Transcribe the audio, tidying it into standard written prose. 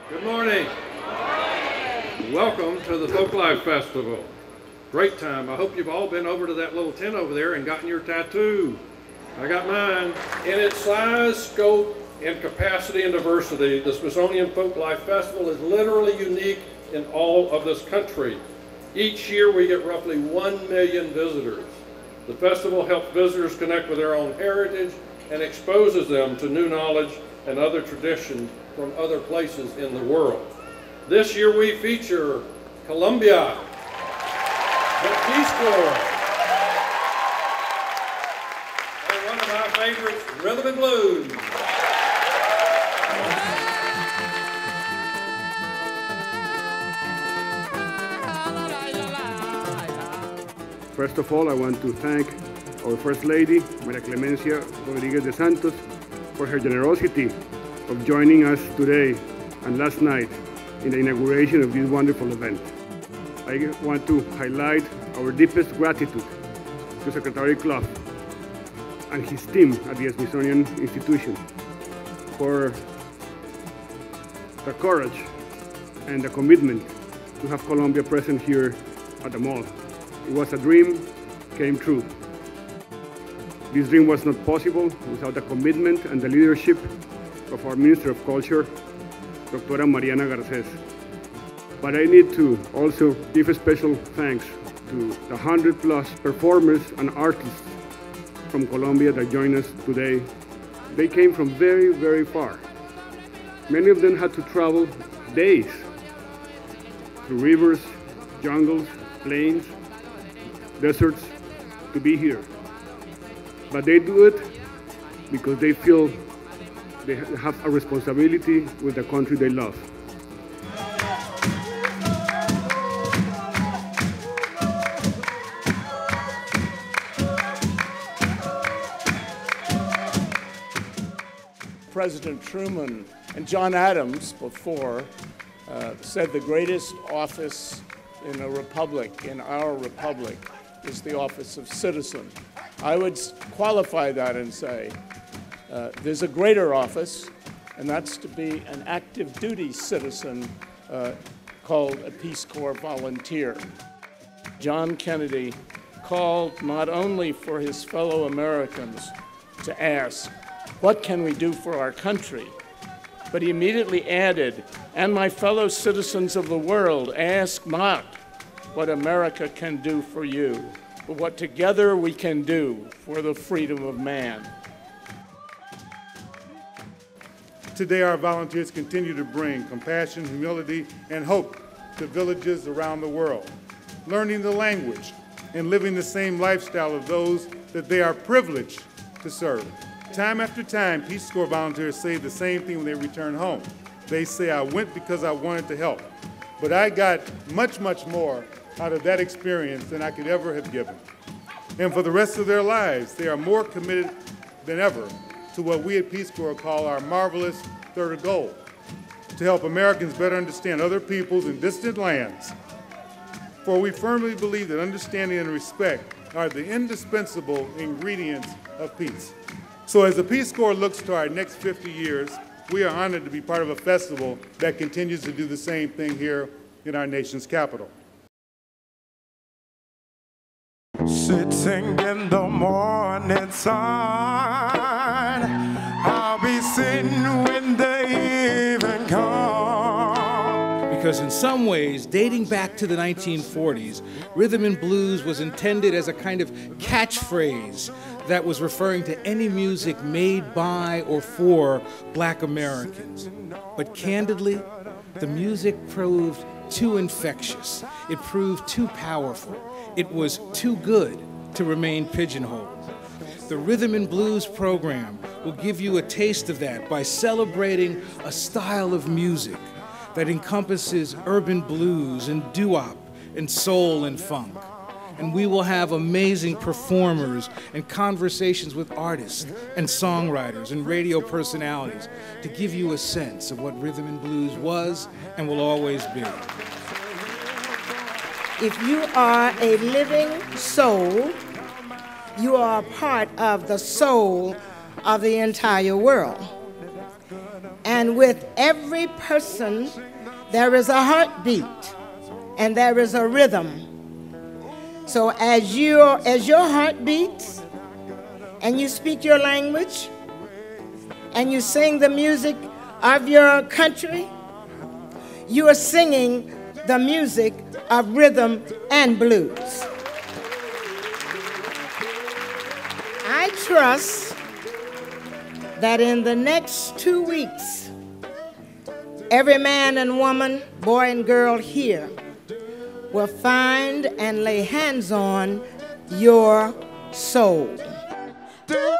Good morning. Welcome to the Folklife Festival. Great time. I hope you've all been over to that little tent over there and gotten your tattoo. I got mine. In its size, scope, and capacity and diversity, the Smithsonian Folklife Festival is literally unique in all of this country. Each year we get roughly 1 million visitors. The festival helps visitors connect with their own heritage and exposes them to new knowledge and other traditions from other places in the world. This year we feature Colombia, the Peace Corps, and one of my favorites, rhythm and blues. First of all, I want to thank our First Lady, Maria Clemencia Rodriguez de Santos, for her generosity of joining us today and last night in the inauguration of this wonderful event. I want to highlight our deepest gratitude to Secretary Clough and his team at the Smithsonian Institution for the courage and the commitment to have Colombia present here at the mall. It was a dream, came true. This dream was not possible without the commitment and the leadership of our Minister of Culture, Dr. Mariana Garcés. But I need to also give a special thanks to the 100+ performers and artists from Colombia that joined us today. They came from very, very far. Many of them had to travel days through rivers, jungles, plains, deserts to be here. But they do it because they feel they have a responsibility with the country they love. President Truman and John Adams before said the greatest office in a republic, in our republic, is the office of citizen. I would qualify that and say there's a greater office, and that's to be an active duty citizen called a Peace Corps volunteer. John Kennedy called not only for his fellow Americans to ask, what can we do for our country? But he immediately added, and my fellow citizens of the world, ask not what America can do for you, but what together we can do for the freedom of man. Today, our volunteers continue to bring compassion, humility, and hope to villages around the world, learning the language and living the same lifestyle of those that they are privileged to serve. Time after time, Peace Corps volunteers say the same thing when they return home. They say, I went because I wanted to help, but I got much, much more out of that experience than I could ever have given. And for the rest of their lives, they are more committed than ever to what we at Peace Corps call our marvelous third goal, to help Americans better understand other peoples in distant lands. For we firmly believe that understanding and respect are the indispensable ingredients of peace. So as the Peace Corps looks to our next 50 years, we are honored to be part of a festival that continues to do the same thing here in our nation's capital. Sitting in the morning sun, I'll be sitting when the evening comes. Because in some ways, dating back to the 1940s, rhythm and blues was intended as a kind of catchphrase that was referring to any music made by or for Black Americans. But candidly, the music proved too infectious. It proved too powerful. It was too good to remain pigeonholed. The Rhythm and Blues program will give you a taste of that by celebrating a style of music that encompasses urban blues and doo-wop and soul and funk. And we will have amazing performers and conversations with artists and songwriters and radio personalities to give you a sense of what rhythm and blues was and will always be. If you are a living soul, you are a part of the soul of the entire world. And And with every person, there is a heartbeat and there is a rhythm. So as your heart beats and you speak your language and you sing the music of your country, you are singing the music of rhythm and blues. I trust that in the next 2 weeks, every man and woman, boy and girl here will find and lay hands on your soul. Do